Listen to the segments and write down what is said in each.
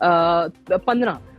15,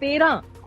13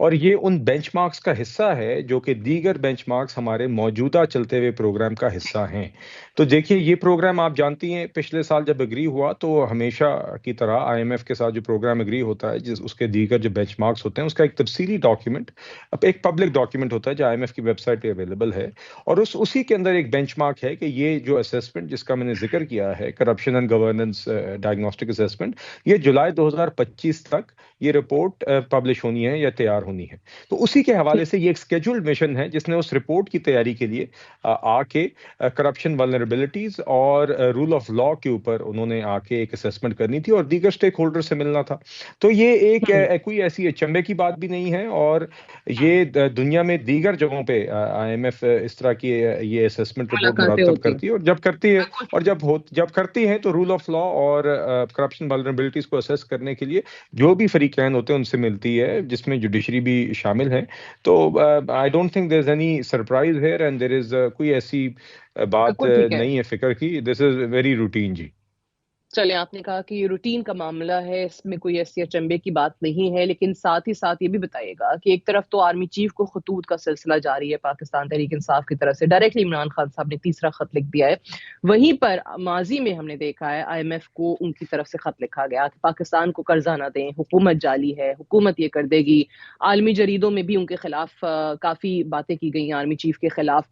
اور یہ ان bench marks کا حصہ ہے جو کہ دیگر بینچ مارکس ہمارے موجودہ چلتے ہوئے پروگرام کا حصہ ہیں. تو دیکھیے یہ پروگرام آپ جانتی ہیں پچھلے سال جب اگری ہوا تو ہمیشہ کی طرح آئی ایم ایف کے ساتھ جو پروگرام اگری ہوتا ہے اس کے دیگر جو بینچ مارکس ہوتے ہیں اس کا ایک تفصیلی ڈاکیومنٹ ایک پبلک ڈاکیومنٹ ہوتا ہے جو آئی ایم ایف کی ویب سائٹ پہ اویلیبل ہے. اور اسی کے اندر ایک بینچ مارک ہے کہ یہ جو اسیسمنٹ جس کا میں نے ذکر کیا ہے corruption and governance diagnostic assessment یہ جولائی 2025 تک یہ رپورٹ پبلش ہونی ہے یا تیار ہونی ہے. تو اسی کے حوالے سے یہ ایک اسکیجولڈ مشن ہے جس نے اس رپورٹ کی تیاری کے لیے آ کے کرپشن ولنریبلٹیز اور رول آف لا کے اوپر انہوں نے آ کے ایک اسیسمنٹ کرنی تھی اور دیگر اسٹیک ہولڈر سے ملنا تھا. تو یہ ایک کوئی ایسی اچنبے کی بات بھی نہیں ہے اور یہ دنیا میں دیگر جگہوں پہ آئی ایم ایف اس طرح کی یہ اسیسمنٹ رپورٹ مرتب کرتی ہے اور جب کرتی ہے اور جب کرتی ہے تو رول آف لا اور کرپشن ولنریبلٹیز کو اسیس کرنے کے لیے جو بھی فریقین ہوتے ہیں ان سے ملتی ہے جس میں جوڈیشری بھی شامل ہے. تو I don't think there is any surprise here and there is کوئی ایسی بات نہیں ہے فکر کی. دس از ویری روٹین. جی چلے آپ نے کہا کہ یہ روٹین کا معاملہ ہے اس میں کوئی ایسی اچنبے کی بات نہیں ہے لیکن ساتھ ہی ساتھ یہ بھی بتائیے گا کہ ایک طرف تو آرمی چیف کو خطوط کا سلسلہ جاری ہے پاکستان تحریک انصاف کی طرف سے ڈائریکٹلی عمران خان صاحب نے تیسرا خط لکھ دیا ہے. وہیں پر ماضی میں ہم نے دیکھا ہے آئی ایم ایف کو ان کی طرف سے خط لکھا گیا کہ پاکستان کو قرضہ نہ دیں حکومت جعلی ہے حکومت یہ کر دے گی. عالمی جریدوں میں بھی ان کے خلاف کافی باتیں کی گئی آرمی چیف کے خلاف.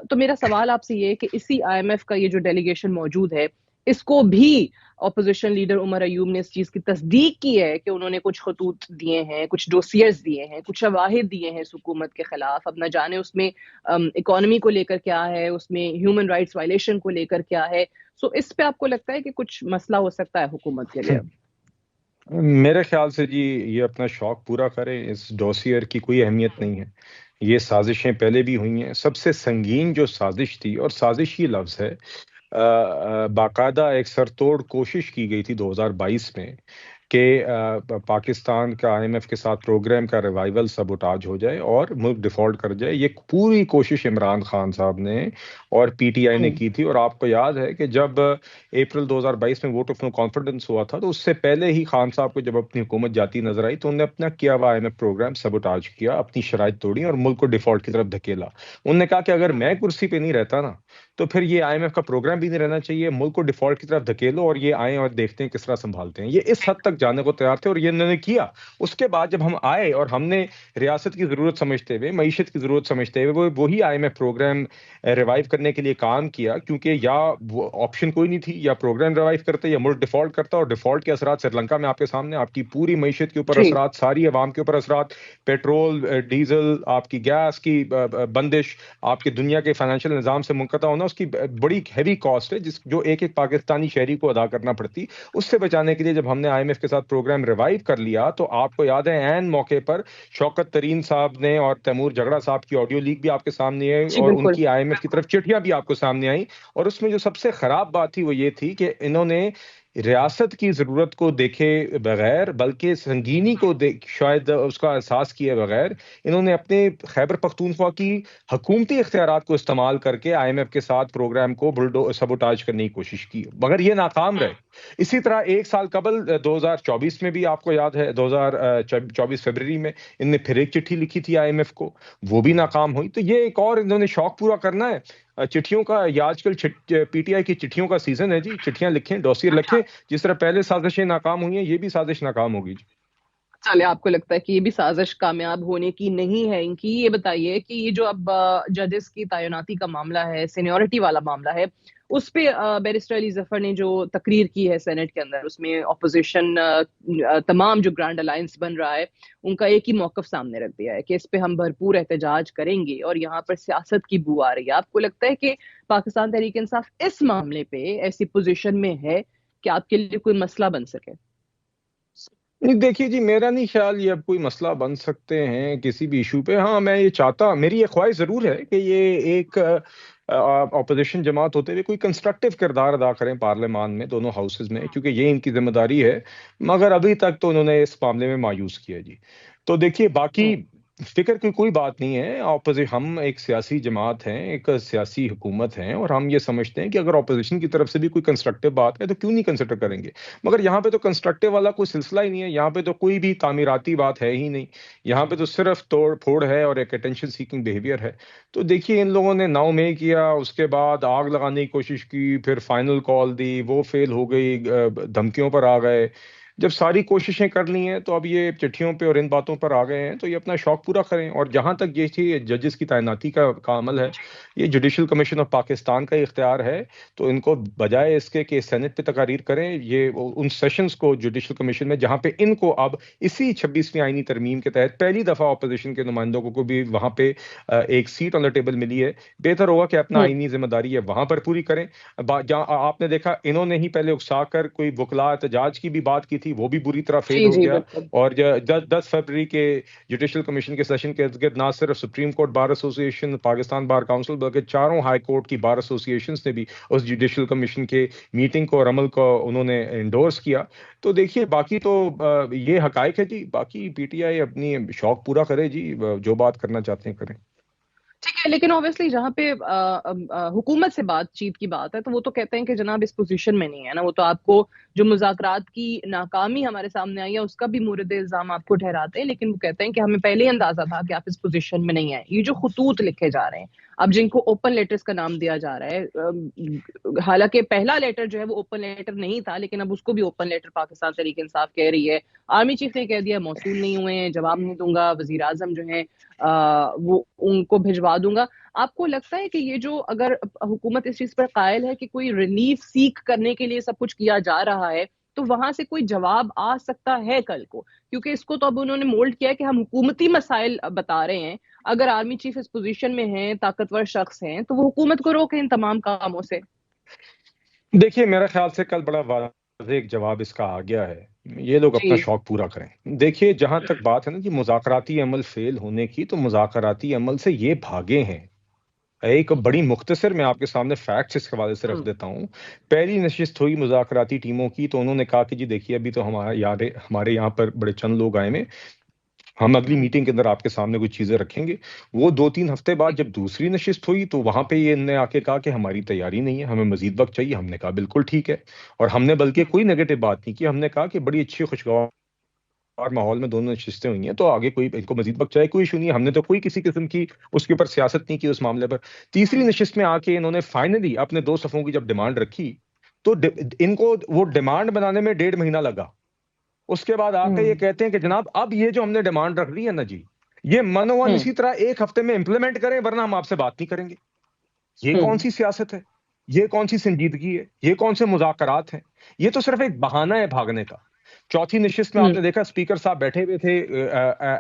تو میرا سوال آپ سے یہ ہے کہ اسی آئی ایم ایف کا یہ جو ڈیلیگیشن موجود ہے اس کو بھی اپوزیشن لیڈر عمر ایوب نے اس چیز کی تصدیق کی ہے کہ انہوں نے کچھ خطوط دیے ہیں کچھ ڈوسیئرز دیے ہیں کچھ شواہد دیے ہیں اس حکومت کے خلاف. اب نہ جانے اس میں اکانومی کو لے کر کیا ہے اس میں ہیومن رائٹس وائلیشن کو لے کر کیا ہے. سو اس پہ آپ کو لگتا ہے کہ کچھ مسئلہ ہو سکتا ہے حکومت کے لیے؟ میرے خیال سے جی یہ اپنا شوق پورا کریں. اس ڈوسیئر کی کوئی اہمیت نہیں ہے. یہ سازشیں پہلے بھی ہوئی ہیں. سب سے سنگین جو سازش تھی اور سازش ہی لفظ ہے باقاعدہ ایک سرتوڑ کوشش کی گئی تھی 2022 میں کہ پاکستان کا آئی ایم ایف کے ساتھ پروگرام کا ریوائول سبوٹاج ہو جائے اور ملک ڈیفالٹ کر جائے. یہ پوری کوشش عمران خان صاحب نے اور پی ٹی آئی نے کی تھی. اور آپ کو یاد ہے کہ جب اپریل 2022 میں ووٹ آف نو کانفیڈنس ہوا تھا تو اس سے پہلے ہی خان صاحب کو جب اپنی حکومت جاتی نظر آئی تو انہوں نے اپنا کیا ہوا آئی ایم ایف پروگرام سبوٹاج کیا اپنی شرائط توڑی اور ملک کو ڈیفالٹ کی طرف دھکیلا. انہوں نے کہا کہ اگر میں کرسی پہ نہیں رہتا نا تو پھر یہ آئی ایم ایف کا پروگرام بھی نہیں رہنا چاہیے. ملک کو ڈیفالٹ کی طرف دھکیلو اور یہ آئیں اور دیکھتے ہیں کس طرح سنبھالتے ہیں. یہ اس حد تک جانے کو تیار تھے اور یہ انہوں نے کیا. اس کے بعد جب ہم آئے اور ہم نے ریاست کی ضرورت سمجھتے ہوئے معیشت کی ضرورت سمجھتے ہوئے وہی I M F programme revive کرنے کے لیے کام کیا کیونکہ یا وہ آپشن کوئی نہیں تھی یا پروگرام ریوائیو کرتے یا ملک ڈیفالٹ کرتا. اور ڈیفالٹ کے اثرات سری لنکا میں آپ کے سامنے آپ کی پوری معیشت کے اوپر اثرات ساری عوام کے اوپر اثرات پیٹرول ڈیزل آپ کی گیس کی بندش آپ کی دنیا کے فائنینشیل نظام سے منقطع ہونا اس کی بڑی ہیوی کاسٹ ہے جو ایک پاکستانی شہری کو ادا کرنا پڑتی. اس سے بچانے کے لیے جب ہم نے آئی ایم ایف کے ساتھ پروگرام ریوائیو کر لیا تو آپ کو یاد ہے عین موقع پر شوکت ترین صاحب نے اور تیمور جھگڑا صاحب کی آڈیو لیک بھی آپ کے سامنے ہے اور ان کی آئی ایم ایف کی طرف چٹھیاں بھی آپ کو سامنے آئیں. اور اس میں جو سب سے خراب بات تھی وہ یہ تھی کہ انہوں نے ریاست کی ضرورت کو دیکھے بغیر بلکہ سنگینی کو شاید اس کا احساس کیے بغیر انہوں نے اپنے خیبر پختونخوا کی حکومتی اختیارات کو استعمال کر کے آئی ایم ایف کے ساتھ پروگرام کو سبوٹاج کرنے کی کوشش کی مگر یہ ناکام رہے. اسی طرح ایک سال قبل 2024 میں بھی آپ کو یاد ہے 2024 فروری میں ان نے پھر ایک چٹھی لکھی تھی آئی ایم ایف کو وہ بھی ناکام ہوئی. تو یہ ایک اور انہوں نے شوق پورا کرنا ہے چٹھیوں کا. یہ آج کل پی ٹی آئی کی چٹھیوں کا سیزن ہے جی. چٹھیاں لکھیں ڈوسیئر لکھیں جس طرح پہلے سازشیں ناکام ہوئی ہیں یہ بھی سازش ناکام ہوگی. چلے آپ کو لگتا ہے کہ یہ بھی سازش کامیاب ہونے کی نہیں ہے ان کی. یہ بتائیے کہ یہ جو اب ججز کی تعیناتی کا معاملہ ہے سینیورٹی والا معاملہ ہے اس پہ بیرسٹر علی ظفر نے جو تقریر کی ہے سینٹ کے اندر اس میں اپوزیشن تمام جو گرانڈ الائنس بن رہا ہے ان کا ایک ہی موقف سامنے رکھ دیا ہے کہ اس پہ ہم بھرپور احتجاج کریں گے اور یہاں پر سیاست کی بو آ رہی ہے. آپ کو لگتا ہے کہ پاکستان تحریک انصاف اس معاملے پہ ایسی پوزیشن میں ہے کہ آپ کے لیے کوئی مسئلہ بن سکے؟ دیکھیے جی میرا نہیں خیال یہ اب کوئی مسئلہ بن سکتے ہیں کسی بھی ایشو پہ. ہاں میں یہ چاہتا میری یہ خواہش ضرور ہے کہ یہ ایک اپوزیشن جماعت ہوتے ہوئے کوئی کنسٹرکٹیو کردار ادا کریں پارلیمان میں دونوں ہاؤسز میں کیونکہ یہ ان کی ذمہ داری ہے مگر ابھی تک تو انہوں نے اس معاملے میں مایوس کیا جی. تو دیکھیے باقی فکر کی کوئی بات نہیں ہے. ہم ایک سیاسی جماعت ہیں, ایک سیاسی حکومت ہیں, اور ہم یہ سمجھتے ہیں کہ اگر اپوزیشن کی طرف سے بھی کوئی کنسٹرکٹیو بات ہے تو کیوں نہیں کنسیڈر کریں گے. مگر یہاں پہ تو کنسٹرکٹیو والا کوئی سلسلہ ہی نہیں ہے, یہاں پہ تو کوئی بھی تعمیراتی بات ہے ہی نہیں. یہاں پہ تو صرف توڑ پھوڑ ہے اور ایک اٹینشن سیکنگ بیہیویئر ہے. تو دیکھیے ان لوگوں نے ناؤ میں کیا, اس کے بعد آگ لگانے کی کوشش کی, پھر فائنل کال دی, وہ فیل ہو گئی, دھمکیوں پر آ گئے. جب ساری کوششیں کر لی ہیں تو اب یہ چٹھیوں پہ اور ان باتوں پر آ گئے ہیں, تو یہ اپنا شوق پورا کریں. اور جہاں تک یہ تھی ججز کی تعیناتی کا عمل ہے, یہ جوڈیشل کمیشن آف پاکستان کا اختیار ہے. تو ان کو بجائے اس کے کہ سینٹ پہ تقاریر کریں, یہ ان سیشنز کو جوڈیشل کمیشن میں جہاں پہ ان کو اب اسی 26ویں آئینی ترمیم کے تحت پہلی دفعہ اپوزیشن کے نمائندوں کو بھی وہاں پہ ایک سیٹ آن دا ٹیبل ملی ہے, بہتر ہوگا کہ اپنا آئینی ذمہ داری ہے وہاں پر پوری کریں. جہاں آپ نے دیکھا انہوں نے ہی پہلے اکسا کر کوئی وکلا احتجاج کی بھی بات کی تھی, وہ بھی بری طرح فیل جی ہو جی گیا. بالکل. اور 10 فروری کے جوڈیشل کمیشن کے سیشن کے ارد نہ صرف سپریم کورٹ بار ایسوسی ایشن, پاکستان بار کونسل, بلکہ چاروں ہائی کورٹ کی بار ایسوسی ایشنز نے بھی اس جوڈیشل کمیشن کے میٹنگ کو اور عمل کو انہوں نے انڈورس کیا. تو دیکھیے باقی تو یہ حقائق ہے جی. باقی پی ٹی آئی اپنی شوق پورا کرے جی, جو بات کرنا چاہتے ہیں کریں. ٹھیک ہے, لیکن اوبیسلی جہاں پہ حکومت سے بات چیت کی بات ہے تو وہ تو کہتے ہیں کہ جناب اس پوزیشن میں نہیں ہے نا. وہ تو آپ کو جو مذاکرات کی ناکامی ہمارے سامنے آئی ہے اس کا بھی مورد الزام آپ کو ٹھہراتے ہیں, لیکن وہ کہتے ہیں کہ ہمیں پہلے ہی اندازہ تھا کہ آپ اس پوزیشن میں نہیں ہیں. یہ جو خطوط لکھے جا رہے ہیں اب, جن کو اوپن لیٹرز کا نام دیا جا رہا ہے, حالانکہ پہلا لیٹر جو ہے وہ اوپن لیٹر نہیں تھا, لیکن اب اس کو بھی اوپن لیٹر پاکستان تحریک انصاف کہہ رہی ہے. آرمی چیف نے کہہ دیا موصول نہیں ہوئے ہیں, جواب نہیں دوں گا. وزیر اعظم جو ہیں وہ ان کو بھجوا دوں گا. آپ کو لگتا ہے کہ یہ جو اگر حکومت اس چیز پر قائل ہے کہ کوئی ریلیف سیک کرنے کے لیے سب کچھ کیا جا رہا ہے, تو وہاں سے کوئی جواب آ سکتا ہے کل کو؟ کیونکہ اس کو تو اب انہوں نے مولڈ کیا ہے کہ ہم حکومتی مسائل بتا رہے ہیں. اگر آرمی چیف اس پوزیشن میں ہیں, طاقتور شخص ہیں, تو وہ حکومت کو روکیں ان تمام کاموں سے. دیکھیے میرا خیال سے کل بڑا واضح ایک جواب اس کا آ گیا ہے, یہ لوگ اپنا جی شوق پورا کریں. دیکھیے جہاں تک بات ہے نا کہ مذاکراتی عمل فیل ہونے کی, تو مذاکراتی عمل سے یہ بھاگے ہیں. ایک بڑی مختصر میں آپ کے سامنے فیکٹس اس حوالے سے رکھ دیتا ہوں. پہلی نشست ہوئی مذاکراتی ٹیموں کی, تو انہوں نے کہا کہ جی دیکھیے ابھی تو ہمارے یہاں پر بڑے چند لوگ آئے ہیں, ہم اگلی میٹنگ کے اندر آپ کے سامنے کچھ چیزیں رکھیں گے. وہ 2-3 ہفتے بعد جب دوسری نشست ہوئی تو وہاں پہ یہ انہوں نے آ کے کہا کہ ہماری تیاری نہیں ہے, ہمیں مزید وقت چاہیے. ہم نے کہا بالکل ٹھیک ہے, اور ہم نے بلکہ کوئی نیگیٹو بات نہیں کی. ہم نے کہا کہ بڑی اچھی خوشگوار اور ماحول میں دونوں نشستیں ہوئی ہیں, تو آگے کوئی ان کو مزید وقت چاہے کوئی ایشو نہیں ہے. ہم نے تو کوئی کسی قسم کی اس کے اوپر سیاست نہیں کی اس معاملے پر. تیسری نشست میں آ کے انہوں نے فائنلی اپنے 2 صفوں کی جب ڈیمانڈ رکھی, تو ان کو وہ ڈیمانڈ بنانے میں 1.5 مہینہ لگا. اس کے بعد آ کے یہ کہتے ہیں کہ جناب اب یہ جو ہم نے ڈیمانڈ رکھ لی ہے نا جی, یہ منوان اسی طرح 1 ہفتے میں امپلیمنٹ کریں, ورنہ ہم آپ سے بات نہیں کریں گے. یہ کون سی سیاست ہے؟ یہ کون سی سنجیدگی ہے؟ یہ کون سے مذاکرات ہیں؟ یہ تو صرف ایک بہانہ ہے بھاگنے کا. چوتھی نشست میں آپ نے دیکھا اسپیکر صاحب بیٹھے ہوئے تھے,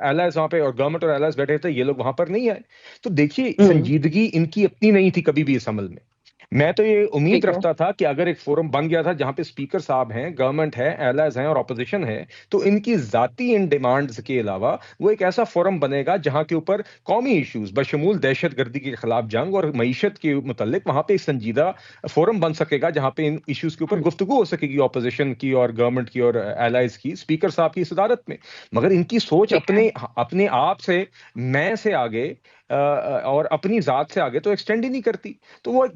ایلائز وہاں پہ, اور گورنمنٹ اور ایلائز بیٹھے تھے, یہ لوگ وہاں پر نہیں آئے. تو دیکھیے سنجیدگی ان کی اپنی نہیں تھی کبھی بھی اس عمل میں. میں تو یہ امید ٹھیک ہے. رکھتا تھا کہ اگر ایک فورم بن گیا تھا جہاں پہ اسپیکر صاحب ہیں, گورنمنٹ ہے, ایلائز ہیں اور اپوزیشن ہے, تو ان کی ذاتی ان ڈیمانڈز کے علاوہ وہ ایک ایسا فورم بنے گا جہاں کے اوپر قومی ایشوز بشمول دہشت گردی کے خلاف جنگ اور معیشت کے متعلق وہاں پہ ایک سنجیدہ فورم بن سکے گا, جہاں پہ ان ایشوز کے اوپر گفتگو ہو سکے گی اپوزیشن کی اور گورنمنٹ کی اور ایلائز کی, اسپیکر صاحب کی صدارت میں. مگر ان کی سوچ ٹھیک ہے. اپنے آپ سے, میں سے آگے اور اپنی ذات سے آگے تو ایکسٹینڈ ہی نہیں کرتی. تو وہ ایک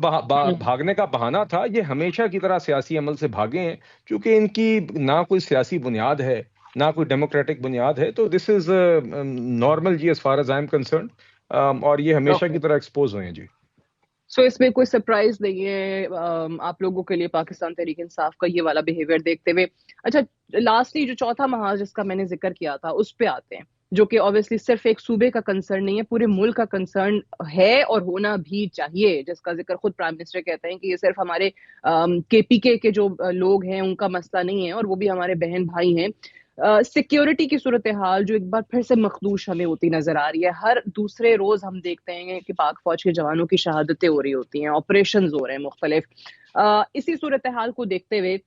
بھاگنے کا بہانہ تھا. یہ ہمیشہ کی طرح سیاسی عمل سے بھاگے ہیں, کیونکہ ان کی نہ کوئی سیاسی بنیاد ہے نہ کوئی ڈیموکریٹک بنیاد ہے. تو دس از نارمل جی as far as I am concerned, اور یہ ہمیشہ کی طرح ایکسپوز ہوئے ہیں جی. سو اس میں کوئی سرپرائز نہیں ہے آپ لوگوں کے لیے پاکستان تحریک انصاف کا یہ والا بیہیویئر دیکھتے ہوئے. اچھا, لاسٹلی جو چوتھا محاذ جس کا میں نے ذکر کیا تھا اس پہ آتے ہیں, جو کہ اوبیسلی صرف ایک صوبے کا کنسرن نہیں ہے, پورے ملک کا کنسرن ہے اور ہونا بھی چاہیے, جس کا ذکر خود پرائم منسٹر کہتے ہیں کہ یہ صرف ہمارے کے پی کے جو لوگ ہیں ان کا مسئلہ نہیں ہے, اور وہ بھی ہمارے بہن بھائی ہیں. سیکیورٹی کی صورتحال جو ایک بار پھر سے مخدوش ہمیں ہوتی نظر آ رہی ہے. ہر دوسرے روز ہم دیکھتے ہیں کہ پاک فوج کے جوانوں کی شہادتیں ہو رہی ہوتی ہیں, آپریشنز ہو رہے ہیں مختلف. اسی صورتحال کو دیکھتے ہوئے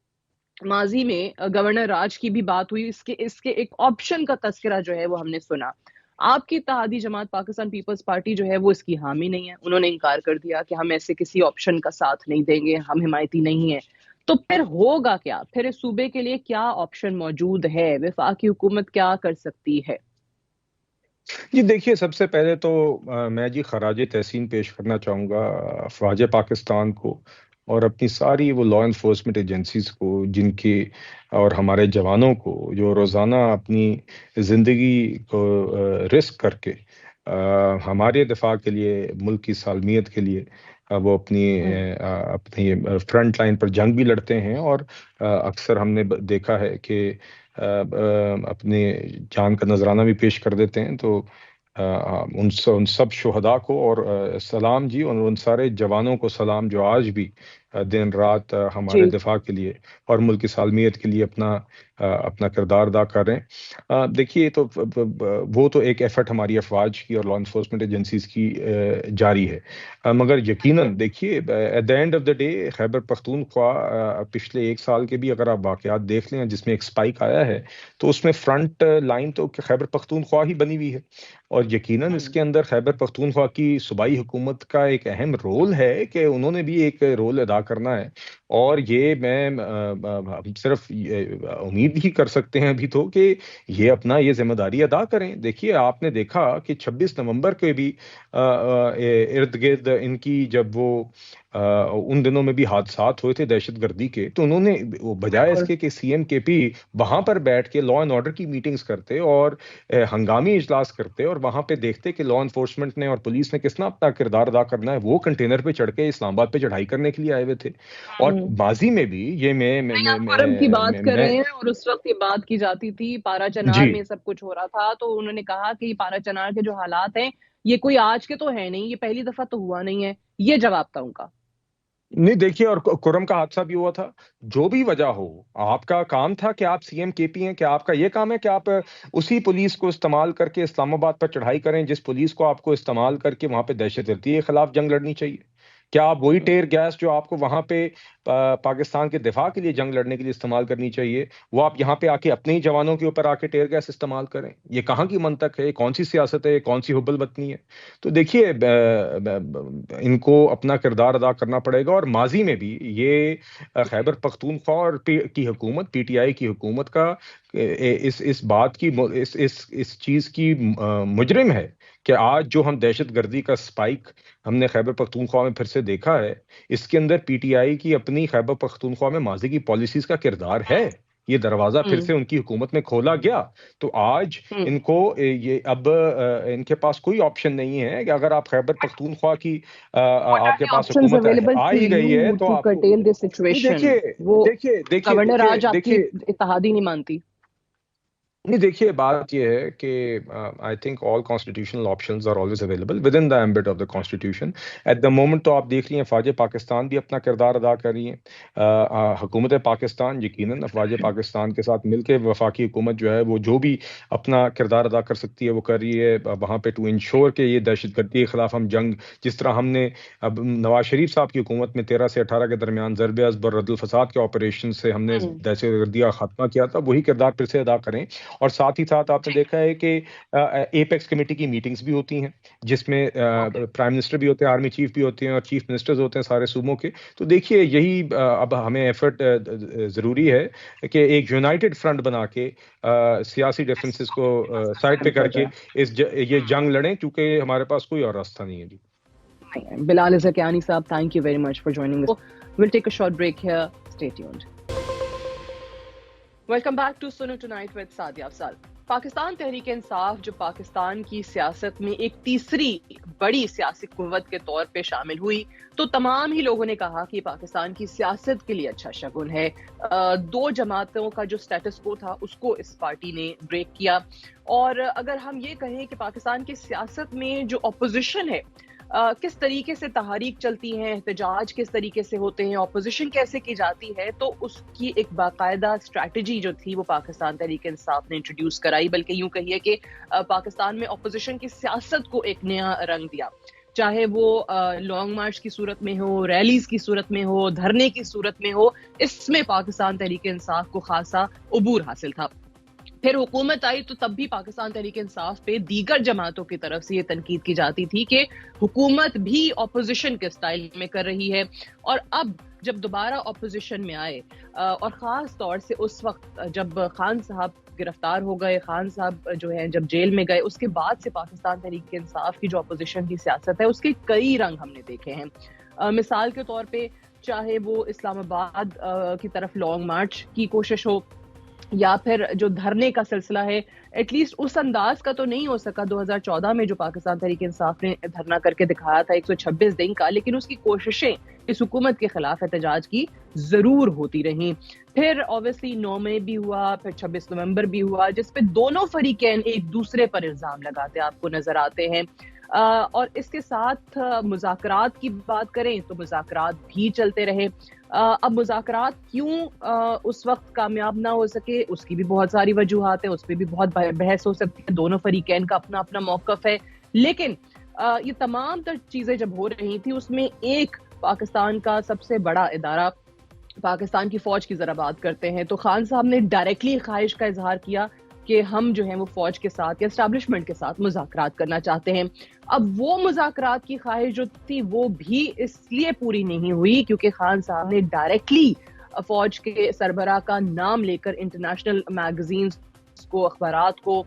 ماضی میں گورنر راج کی بھی بات ہوئی, اس کے ایک آپشن کا تذکرہ جو ہے وہ ہم نے سنا. آپ کی اتحادی جماعت پاکستان پیپلز پارٹی جو ہے وہ اس کی حامی نہیں ہے, انہوں نے انکار کر دیا کہ ہم ایسے کسی آپشن کا ساتھ نہیں دیں گے, ہم حمایتی نہیں ہیں. تو پھر ہوگا کیا؟ پھر اس صوبے کے لیے کیا آپشن موجود ہے؟ وفاقی حکومت کیا کر سکتی ہے؟ جی دیکھیے، سب سے پہلے تو میں جی خراج تحسین پیش کرنا چاہوں گا افواج پاکستان کو اور اپنی ساری وہ لا انفورسمنٹ ایجنسیز کو، جن کے اور ہمارے جوانوں کو جو روزانہ اپنی زندگی کو رسک کر کے ہمارے دفاع کے لیے، ملک کی سالمیت کے لیے وہ اپنی فرنٹ لائن پر جنگ بھی لڑتے ہیں، اور اکثر ہم نے دیکھا ہے کہ اپنے جان کا نذرانہ بھی پیش کر دیتے ہیں. تو ان سب شہداء کو اور سلام جی، اور ان سارے جوانوں کو سلام جو آج بھی دن رات ہمارے جی دفاع کے لیے اور ملک کی سالمیت کے لیے اپنا کردار ادا کر رہے ہیں. دیکھیے، تو وہ تو ایک ایفرٹ ہماری افواج کی اور لا انفورسمنٹ ایجنسیز کی جاری ہے، مگر یقیناً دیکھیے at the end of the day Khyber Pakhtunkhwa پچھلے ایک سال کے بھی اگر آپ واقعات دیکھ لیں جس میں ایک سپائک آیا ہے، تو اس میں فرنٹ لائن تو خیبر پختونخوا ہی بنی ہوئی ہے، اور یقیناً اس کے اندر خیبر پختونخوا کی صوبائی حکومت کا ایک اہم رول ہے کہ انہوں نے بھی ایک رول ادا کرنا ہے. اور یہ میں ہم صرف امید ہی کر سکتے ہیں ابھی تو کہ یہ اپنا یہ ذمہ داری ادا کریں. دیکھیے، آپ نے دیکھا کہ 26 نومبر کے بھی ارد گرد ان کی جب وہ ان دنوں میں بھی حادثات ہوئے تھے دہشت گردی کے، تو انہوں نے بجائے اس بالکل کے کہ سی ایم کے پی وہاں پر بیٹھ کے لا اینڈ آرڈر کی میٹنگز کرتے اور ہنگامی اجلاس کرتے اور وہاں پہ دیکھتے کہ لا انفورسمنٹ نے اور پولیس نے کس طرح اپنا کردار ادا کرنا ہے، وہ کنٹینر پہ چڑھ کے اسلام آباد پہ چڑھائی کرنے کے لیے آئے ہوئے تھے. اور ماضی میں بھی یہ نہیں، آپ کرم کی بات کر میں رہے ہیں، اور اس وقت یہ بات کی جاتی تھی پارا چنار جی میں سب کچھ ہو رہا تھا، تو انہوں نے کہا کہ یہ پارا چنار کے جو حالات ہیں یہ کوئی آج کے تو ہے نہیں، یہ پہلی دفعہ تو ہوا نہیں ہے. یہ جواب تھا ان کا. نہیں دیکھیے، اور کرم کا حادثہ بھی ہوا تھا. جو بھی وجہ ہو، آپ کا کام تھا کہ آپ سی ایم کے پی ہیں، کہ آپ کا یہ کام ہے کہ آپ اسی پولیس کو استعمال کر کے اسلام آباد پر چڑھائی کریں جس پولیس کو آپ کو استعمال کر کے وہاں پہ دہشت گردی کے خلاف جنگ لڑنی چاہیے. کیا آپ وہی ٹیئر گیس جو آپ کو وہاں پہ پاکستان کے دفاع کے لیے جنگ لڑنے کے لیے استعمال کرنی چاہیے، وہ آپ یہاں پہ آ کے اپنے ہی جوانوں کے اوپر آ کے ٹیئر گیس استعمال کریں؟ یہ کہاں کی منطق ہے؟ کون سی سیاست ہے؟ کون سی حب الوطنی ہے؟ تو دیکھیے، ان کو اپنا کردار ادا کرنا پڑے گا. اور ماضی میں بھی یہ خیبر پختونخوا اور کی حکومت، پی ٹی آئی کی حکومت کا اس بات کی اس چیز کی مجرم ہے کہ آج جو ہم دہشت گردی کا سپائک ہم نے خیبر پختونخوا میں پھر سے دیکھا ہے، اس کے اندر پی ٹی آئی کی اپنی خیبر پختونخوا میں ماضی کی پالیسیز کا کردار ہے. یہ دروازہ پھر سے ان کی حکومت میں کھولا گیا. تو آج ان کو یہ اب ان کے پاس کوئی آپشن نہیں ہے کہ اگر آپ خیبر پختونخوا کی What آپ are کے the پاس options حکومت available آ to ہی گئی ہے you تو to آپ کو curtail this نہیں. situation? دیکھیے وہ دیکھیے دیکھیے گورنر دیکھیے آج آپ کی دیکھیے اتحاد ہی نہیں مانتی. نہیں دیکھیے، بات یہ ہے کہ I think all constitutional options are always available within the ambit of the constitution. At the moment تو آپ دیکھ لیے افواج پاکستان بھی اپنا کردار ادا کر رہی ہیں. حکومت پاکستان یقیناً افواج پاکستان کے ساتھ مل کے وفاقی حکومت جو ہے وہ جو بھی اپنا کردار ادا کر سکتی ہے وہ کر رہی ہے وہاں پہ ٹو انشور کہ یہ دہشت گردی کے خلاف ہم جنگ، جس طرح ہم نے اب نواز شریف صاحب کی حکومت میں 13 سے 18 کے درمیان ضرب عضب اور رد الفساد کے آپریشن سے ہم نے دہشت گردی کا خاتمہ کیا تھا، وہی کردار پھر سے ادا کریں. اور ساتھ ہی ساتھ آپ نے دیکھا ہے کہ ایپیکس کمیٹی کی میٹنگز بھی ہوتی ہیں جس میں پرائم منسٹر بھی ہوتے ہیں، آرمی چیف بھی ہوتے ہیں اور چیف منسٹرز ہوتے ہیں سارے صوبوں کے. تو دیکھیے، یہی اب ہمیں ایفرٹ ضروری ہے کہ ایک یونائٹڈ فرنٹ بنا کے سیاسی ڈیفرنسز کو سائڈ پہ کر کے یہ جنگ لڑیں، کیونکہ ہمارے پاس کوئی اور راستہ نہیں ہے. جی بلال زکیانی صاحب, thank you very much for joining us. We'll take a short break here. Stay tuned. Welcome back to Suno Tonight with Sadia Afzal. Pakistan Tehreek Insaf جو پاکستان کی سیاست میں ایک تیسری بڑی سیاسی قوت کے طور پہ شامل ہوئی, تو تمام ہی لوگوں نے کہا کہ پاکستان کی سیاست کے لیے اچھا شگن ہے. دو جماعتوں کا جو سٹیٹس کو تھا اس کو اس پارٹی نے بریک کیا. اور اگر ہم یہ کہیں کہ پاکستان کی سیاست میں جو اپوزیشن ہے کس طریقے سے تحریک چلتی ہیں, احتجاج کس طریقے سے ہوتے ہیں, اپوزیشن کیسے کی جاتی ہے, تو اس کی ایک باقاعدہ اسٹریٹجی جو تھی وہ پاکستان تحریک انصاف نے انٹروڈیوس کرائی, بلکہ یوں کہیے کہ پاکستان میں اپوزیشن کی سیاست کو ایک نیا رنگ دیا. چاہے وہ لانگ مارچ کی صورت میں ہو, ریلیز کی صورت میں ہو, دھرنے کی صورت میں ہو, اس میں پاکستان تحریک انصاف کو خاصا عبور حاصل تھا. پھر حکومت آئی تو تب بھی پاکستان تحریک انصاف پہ دیگر جماعتوں کی طرف سے یہ تنقید کی جاتی تھی کہ حکومت بھی اپوزیشن کے سٹائل میں کر رہی ہے. اور اب جب دوبارہ اپوزیشن میں آئے اور خاص طور سے اس وقت جب خان صاحب گرفتار ہو گئے, خان صاحب جو ہیں جب جیل میں گئے, اس کے بعد سے پاکستان تحریک انصاف کی جو اپوزیشن کی سیاست ہے اس کے کئی رنگ ہم نے دیکھے ہیں. مثال کے طور پہ چاہے وہ اسلام آباد کی طرف لانگ مارچ کی کوشش ہو یا پھر جو دھرنے کا سلسلہ ہے, ایٹ لیسٹ اس انداز کا تو نہیں ہو سکا 2014 میں جو پاکستان تحریک انصاف نے دھرنا کر کے دکھایا تھا 126 دن کا, لیکن اس کی کوششیں اس حکومت کے خلاف احتجاج کی ضرور ہوتی رہیں. پھر اوبیسلی 9 مئی بھی ہوا, پھر 26 نومبر بھی ہوا, جس پہ دونوں فریقین ایک دوسرے پر الزام لگاتے آپ کو نظر آتے ہیں. اور اس کے ساتھ مذاکرات کی بات کریں تو مذاکرات بھی چلتے رہے. اب مذاکرات کیوں اس وقت کامیاب نہ ہو سکے, اس کی بھی بہت ساری وجوہات ہیں, اس پہ بھی بہت بحث ہو سکتی ہے, دونوں فریقین کا اپنا اپنا موقف ہے. لیکن یہ تمام تر چیزیں جب ہو رہی تھی اس میں ایک پاکستان کا سب سے بڑا ادارہ پاکستان کی فوج کی ذرا بات کرتے ہیں تو خان صاحب نے ڈائریکٹلی خواہش کا اظہار کیا کہ ہم جو ہیں وہ فوج کے ساتھ یا اسٹیبلشمنٹ کے ساتھ مذاکرات کرنا چاہتے ہیں. اب وہ مذاکرات کی خواہش جو تھی وہ بھی اس لیے پوری نہیں ہوئی کیونکہ خان صاحب نے ڈائریکٹلی فوج کے سربراہ کا نام لے کر انٹرنیشنل میگزینز کو, اخبارات کو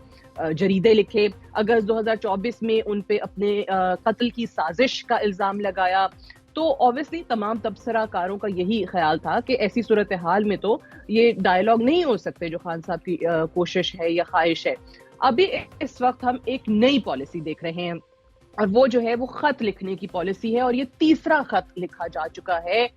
جریدے لکھے. اگست 2024 میں ان پہ اپنے قتل کی سازش کا الزام لگایا. تو اوبیسلی تمام تبصرہ کاروں کا یہی خیال تھا کہ ایسی صورتحال میں تو یہ ڈائیلاگ نہیں ہو سکتے جو خان صاحب کی کوشش ہے یا خواہش ہے. ابھی اس وقت ہم ایک نئی پالیسی دیکھ رہے ہیں اور وہ جو ہے وہ خط لکھنے کی پالیسی ہے, اور یہ تیسرا خط لکھا جا چکا ہے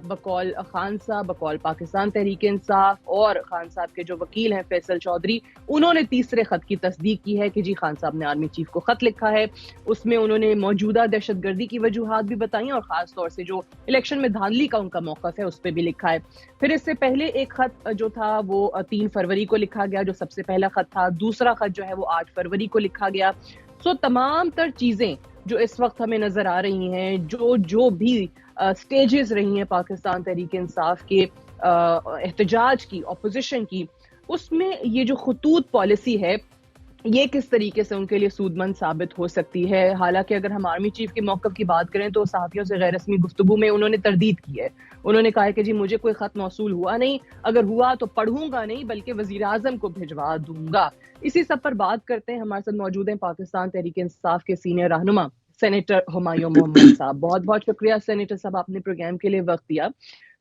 بقول خان صاحب, بقول پاکستان تحریک انصاف, اور خان صاحب کے جو وکیل ہیں فیصل چودھری, انہوں نے تیسرے خط کی تصدیق کی ہے کہ جی خان صاحب نے آرمی چیف کو خط لکھا ہے. اس میں انہوں نے موجودہ دہشت گردی کی وجوہات بھی بتائیں اور خاص طور سے جو الیکشن میں دھاندلی کا ان کا موقف ہے اس پہ بھی لکھا ہے. پھر اس سے پہلے ایک خط جو تھا وہ 3 فروری کو لکھا گیا جو سب سے پہلا خط تھا. دوسرا خط جو ہے وہ 8 فروری کو لکھا گیا. تمام تر چیزیں جو اس وقت ہمیں نظر آ رہی ہیں, جو بھی سٹیجز رہی ہیں پاکستان تحریک انصاف کے احتجاج کی, اپوزیشن کی, اس میں یہ جو خطوط پالیسی ہے یہ کس طریقے سے ان کے لیے سود مند ثابت ہو سکتی ہے. حالانکہ اگر ہم آرمی چیف کے موقف کی بات کریں تو صحافیوں سے غیر رسمی گفتگو میں انہوں نے تردید کی ہے. انہوں نے کہا ہے کہ جی مجھے کوئی خط موصول ہوا نہیں, اگر ہوا تو پڑھوں گا نہیں بلکہ وزیر اعظم کو بھجوا دوں گا. اسی سب پر بات کرتے ہیں. ہمارے ساتھ موجود ہیں پاکستان تحریک انصاف کے سینئر رہنما سینیٹر ہمایوں محمد صاحب. بہت بہت شکریہ سینیٹر صاحب, آپ نے پروگرام کے لیے وقت دیا.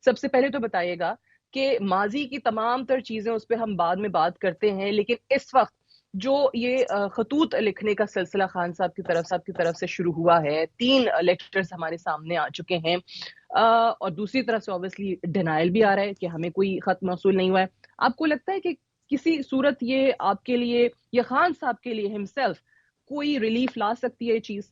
سب سے پہلے تو بتائیے گا کہ ماضی کی تمام تر چیزیں اس پہ ہم بعد میں بات کرتے ہیں, لیکن اس وقت جو یہ خطوط لکھنے کا سلسلہ خان صاحب کی طرف سے شروع ہوا ہے, 3 لیکچرز ہمارے سامنے آ چکے ہیں, اور دوسری طرف سے obviously ڈینائل بھی آ رہا ہے کہ ہمیں کوئی خط موصول نہیں ہوا ہے. آپ کو لگتا ہے کہ کسی صورت یہ آپ کے لیے یا خان صاحب کے لیے ہمسیلف کوئی ریلیف لا سکتی ہے یہ چیز؟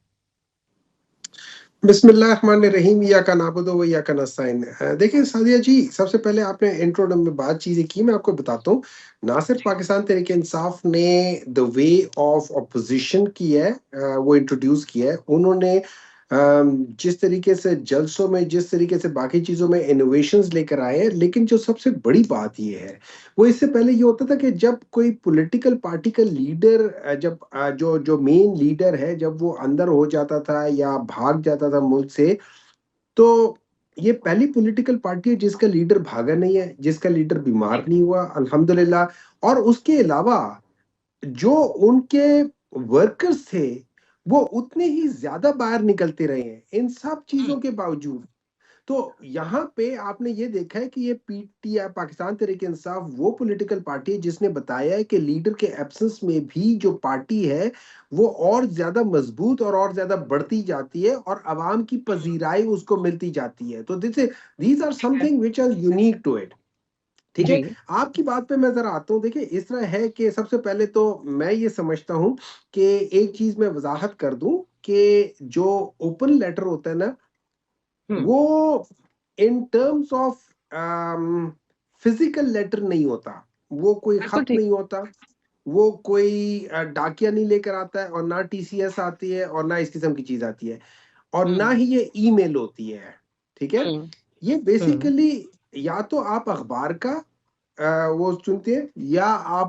بسم اللہ الرحمن الرحیم. ایاک نعبد و ایاک نستعین. دیکھیں سعدیہ جی, سب سے پہلے آپ نے انٹرو میں بات چیزیں کی, میں آپ کو بتاتا ہوں. نہ صرف پاکستان تحریک انصاف نے دا وے آف اپوزیشن کی ہے, وہ انٹروڈیوس کیا ہے. انہوں نے جس طریقے سے جلسوں میں, جس طریقے سے باقی چیزوں میں انوویشنز لے کر آئے ہیں, لیکن جو سب سے بڑی بات یہ ہے وہ اس سے پہلے یہ ہوتا تھا کہ جب کوئی پولیٹیکل پارٹی کا لیڈر, جب جو مین لیڈر ہے جب وہ اندر ہو جاتا تھا یا بھاگ جاتا تھا ملک سے, تو یہ پہلی پولیٹیکل پارٹی ہے جس کا لیڈر بھاگا نہیں ہے, جس کا لیڈر بیمار نہیں ہوا الحمدللہ. اور اس کے علاوہ جو ان کے ورکرز تھے وہ اتنے ہی زیادہ باہر نکلتے رہے ہیں ان سب چیزوں کے باوجود. تو یہاں پہ آپ نے یہ دیکھا ہے کہ یہ P T I Pakistan Tehreek Insaf وہ پولیٹیکل پارٹی ہے جس نے بتایا ہے کہ لیڈر کے ایبسنس میں بھی جو پارٹی ہے وہ اور زیادہ مضبوط اور زیادہ بڑھتی جاتی ہے اور عوام کی پذیرائی اس کو ملتی جاتی ہے. تو these are some thing which are unique to it. ٹھیک ہے, آپ کی بات پہ میں ذرا آتا ہوں. دیکھیں اس طرح ہے کہ سب سے پہلے تو میں یہ سمجھتا ہوں کہ ایک چیز میں وضاحت کر دوں کہ جو اوپن لیٹر ہوتا ہے نا, وہ in terms of physical letter نہیں ہوتا, وہ کوئی خط نہیں ہوتا, وہ کوئی ڈاکیا نہیں لے کر آتا ہے, اور نہ ٹی سی ایس آتی ہے, اور نہ اس قسم کی چیز آتی ہے, اور نہ ہی یہ ای میل ہوتی ہے. ٹھیک ہے, یہ بیسیکلی یا تو آپ اخبار کا وہ چنتے ہیں یا آپ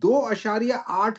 2.8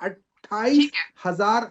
28,000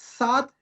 7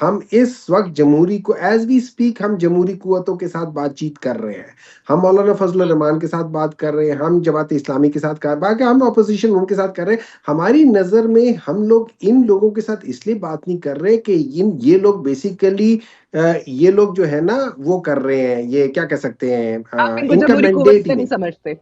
ہم اس وقت جمہوری کو ایز وی اسپیک ہم جمہوری قوتوں کے ساتھ بات چیت کر رہے ہیں, ہم مولانا فضل الرحمان کے ساتھ بات کر رہے ہیں, ہم جماعت اسلامی کے ساتھ کر رہے ہیں, ہم اپوزیشن ان کے ساتھ کر رہے ہیں. ہماری نظر میں ہم لوگ ان لوگوں کے ساتھ اس لیے بات نہیں کر رہے کہ یہ لوگ بیسیکلی یہ لوگ جو ہے نا وہ کر رہے ہیں, یہ کیا کہہ سکتے ہیں, آپ ان کو ان کا جمہوری قوت مینڈیٹ ہی سے نہیں نہیں. سمجھتے.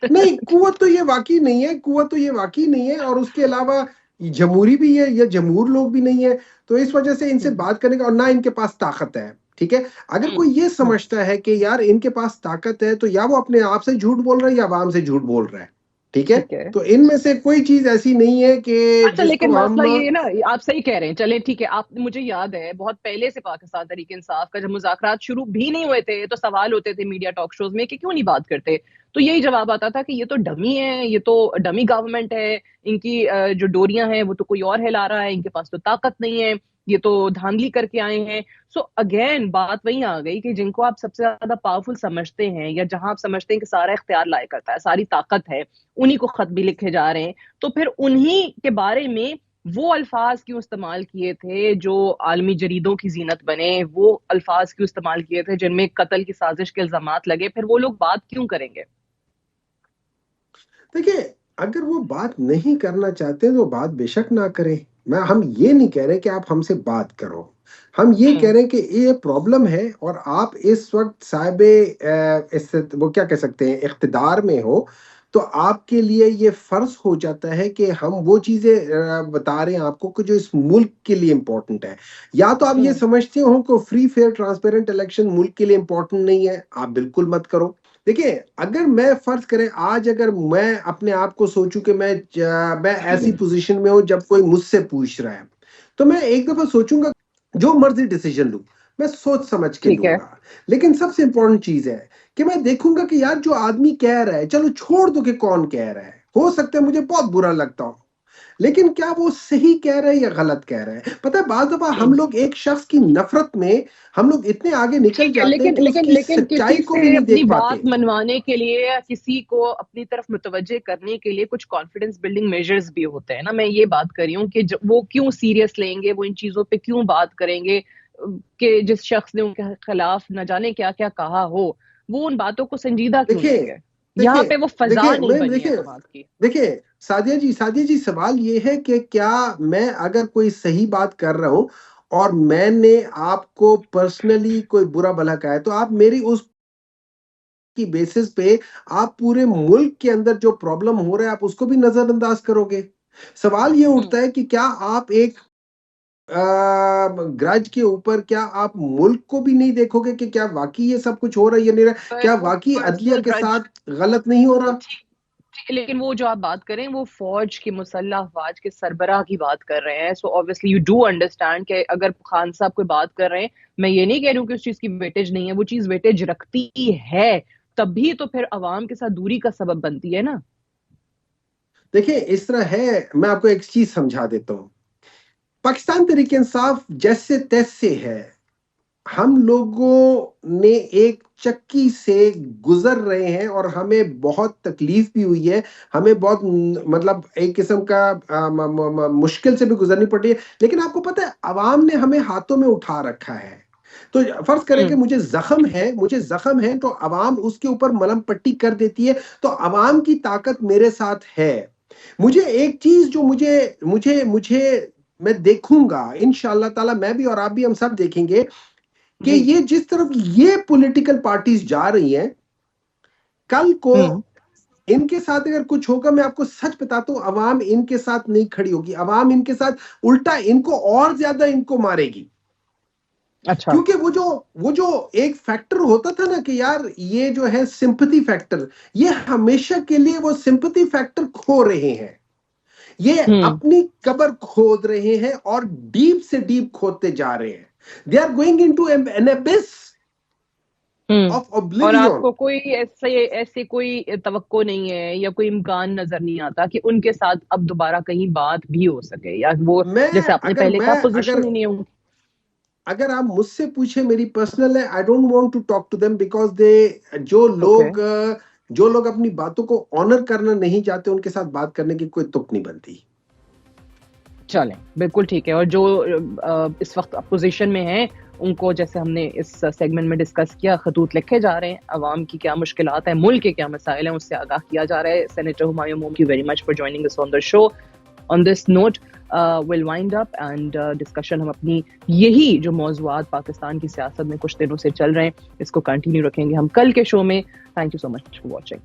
نہیں, قوت تو یہ واقعی نہیں ہے, قوت تو یہ واقعی نہیں ہے, اور اس کے علاوہ جمہوری بھی ہے یا جمہور لوگ بھی نہیں ہے. تو اس وجہ سے ان سے بات کرنے کا, اور نہ ان کے پاس طاقت ہے. ٹھیک ہے, اگر کوئی یہ سمجھتا ہے کہ یار ان کے پاس طاقت ہے تو یا وہ اپنے آپ سے جھوٹ بول رہا ہے یا عوام سے جھوٹ بول رہا ہے. ٹھیک ہے, تو ان میں سے کوئی چیز ایسی نہیں ہے کہ اچھا, جس لیکن کو ہم مسئلہ یہ ہے نا, آپ صحیح کہہ رہے ہیں. چلیں ٹھیک ہے, آپ مجھے یاد ہے بہت پہلے سے پاکستان تحریک انصاف کا جب مذاکرات شروع بھی نہیں ہوئے تھے تو سوال ہوتے تھے میڈیا ٹاک شوز میں کہ کیوں نہیں بات کرتے, تو یہی جواب آتا تھا کہ یہ تو ڈمی ہے, یہ تو ڈمی گورنمنٹ ہے, ان کی جو ڈوریاں ہیں وہ تو کوئی اور ہلا رہا ہے, ان کے پاس تو طاقت نہیں ہے, یہ تو دھاندلی کر کے آئے ہیں. سو اگین بات وہی آ گئی کہ جن کو آپ سب سے زیادہ پاورفل سمجھتے ہیں یا جہاں آپ سمجھتے ہیں کہ سارا اختیار لائے کرتا ہے, ساری طاقت ہے, انہی کو خط بھی لکھے جا رہے ہیں, تو پھر انہی کے بارے میں وہ الفاظ کیوں استعمال کیے تھے جو عالمی جریدوں کی زینت بنے, وہ الفاظ کیوں استعمال کیے تھے جن میں قتل کی سازش کے الزامات لگے, پھر وہ لوگ بات کیوں کریں گے؟ دیکھیں, اگر وہ بات نہیں کرنا چاہتے تو بات بے شک نہ کریں. ہم یہ نہیں کہہ رہے کہ آپ ہم سے بات کرو, ہم یہ کہہ رہے ہیں کہ یہ پرابلم ہے اور آپ اس وقت صاحب وہ کیا کہہ سکتے ہیں اقتدار میں ہو, تو آپ کے لیے یہ فرض ہو جاتا ہے کہ ہم وہ چیزیں بتا رہے ہیں آپ کو کہ جو اس ملک کے لیے امپورٹنٹ ہے. یا تو آپ یہ سمجھتے ہو کہ فری فیئر ٹرانسپیرنٹ الیکشن ملک کے لیے امپورٹنٹ نہیں ہے, آپ بالکل مت کرو. دیکھیں, اگر میں فرض کریں آج اگر میں اپنے آپ کو سوچوں کہ میں ایسی پوزیشن میں ہوں جب کوئی مجھ سے پوچھ رہا ہے, تو میں ایک دفعہ سوچوں گا جو مرضی ڈیسیجن لوں میں سوچ سمجھ کے ٹھیک لوں ہے. گا. لیکن سب سے امپورٹنٹ چیز ہے کہ میں دیکھوں گا کہ یار جو آدمی کہہ رہا ہے, چلو چھوڑ دو کہ کون کہہ رہا ہے, ہو سکتا ہے مجھے بہت برا لگتا ہو, لیکن کیا وہ صحیح کہہ رہے ہیں یا غلط کہہ رہے ہیں. پتہ ہے بعض دفعہ ہم لوگ ایک شخص کی نفرت میں ہم لوگ اتنے آگے نکل ٹھیک ہے, جاتے ہیں کہ اس کی لیکن کسی سچائی کو بھی سے نہیں اپنی دیکھ پاتے. بات منوانے کے لیے یا کسی کو اپنی طرف متوجہ کرنے کے لیے کچھ کانفیڈنس بلڈنگ میجرز بھی ہوتے ہیں نا. میں یہ بات کر رہی ہوں کہ وہ کیوں سیریس لیں گے, وہ ان چیزوں پہ کیوں بات کریں گے کہ جس شخص نے ان کے خلاف نہ جانے کیا کیا کہا ہو, وہ ان باتوں کو سنجیدہ کیوں لیں گے؟ یہاں پہ وہ فضا نہیں بنی ہے بات کی. دیکھیں سعدیہ جی سوال یہ ہے کہ کیا میں اگر کوئی صحیح بات کر رہا ہوں اور میں نے آپ کو پرسنلی کوئی برا بھلا کہا ہے, تو آپ میری اس کی بیسس پہ آپ پورے ملک کے اندر جو پرابلم ہو رہا ہے آپ اس کو بھی نظر انداز کرو گے. سوال یہ اٹھتا ہے کہ کیا آپ ایک گرج کے اوپر کیا آپ ملک کو بھی نہیں دیکھو گے کہ کیا واقعی یہ سب کچھ ہو رہا ہے یا نہیں رہا, کیا واقعی عدلیہ کے ساتھ غلط نہیں ہو رہا. لیکن وہ جو آپ بات کریں وہ فوج کی مسلح افواج کے سربراہ کی بات کر رہے ہیں. سو obviously you do understand کہ اگر خان صاحب کوئی بات کر رہے ہیں, میں یہ نہیں کہہ رہی ہوں کہ اس چیز کی ویٹیج نہیں ہے, وہ چیز ویٹیج رکھتی ہے, تبھی تو پھر عوام کے ساتھ دوری کا سبب بنتی ہے نا. دیکھیں اس طرح ہے, میں آپ کو ایک چیز سمجھا دیتا ہوں. پاکستان تحریک انصاف جیسے تیسے ہے, ہم لوگوں نے ایک چکی سے گزر رہے ہیں اور ہمیں بہت تکلیف بھی ہوئی ہے, ہمیں بہت مطلب ایک قسم کا مشکل سے بھی گزرنی پڑی ہے. لیکن آپ کو پتہ ہے عوام نے ہمیں ہاتھوں میں اٹھا رکھا ہے. تو فرض کریں کہ مجھے زخم ہے تو عوام اس کے اوپر ملہم پٹی کر دیتی ہے, تو عوام کی طاقت میرے ساتھ ہے. مجھے ایک چیز جو مجھے میں دیکھوں گا انشاءاللہ تعالی, میں بھی اور آپ بھی, ہم سب دیکھیں گے کہ یہ جس طرف یہ پولیٹیکل پارٹیز جا رہی ہیں, کل کو ان کے ساتھ اگر کچھ ہوگا, میں آپ کو سچ بتاتا ہوں عوام ان کے ساتھ نہیں کھڑی ہوگی, عوام ان کے ساتھ الٹا ان کو اور زیادہ ان کو مارے گی. اچھا, کیونکہ وہ جو ایک فیکٹر ہوتا تھا نا کہ یار یہ جو ہے سمپتھی فیکٹر, یہ ہمیشہ کے لیے وہ سمپتھی فیکٹر کھو رہے ہیں. یہ اپنی قبر کھود رہے ہیں اور ڈیپ سے ڈیپ کھودتے جا رہے ہیں. They are going into an abyss of oblivion. اور آپ کو کوئی ایسے کوئی توقع نہیں ہے یا کوئی امکان نظر نہیں آتا کہ ان کے ساتھ اب دوبارہ کہیں بات بھی ہو سکے, یا وہ جیسے آپ نے پہلے کہا پوزیشن ہی نہیں ہوں. اگر آپ مجھ سے پوچھیں, میری پرسنل ہے, I don't want to talk to them because جو لوگ اپنی باتوں کو آنر کرنا نہیں چاہتے ان کے ساتھ بات کرنے کی کوئی تک نہیں بنتی. چلیں بالکل ٹھیک ہے. اور جو اس وقت اپوزیشن میں ہیں ان کو جیسے ہم نے اس سیگمنٹ میں ڈسکس کیا, خطوط لکھے جا رہے ہیں, عوام کی کیا مشکلات ہیں, ملک کے کیا مسائل ہیں, اس سے آگاہ کیا جا رہا ہے. Senator Humayun Momin, very much for joining us on the show. On this note we'll wind up and discussion ہم اپنی یہی جو موضوعات پاکستان کی سیاست میں کچھ دنوں سے چل رہے ہیں اس کو کنٹینیو رکھیں گے ہم کل کے شو میں. Thank you so much for watching.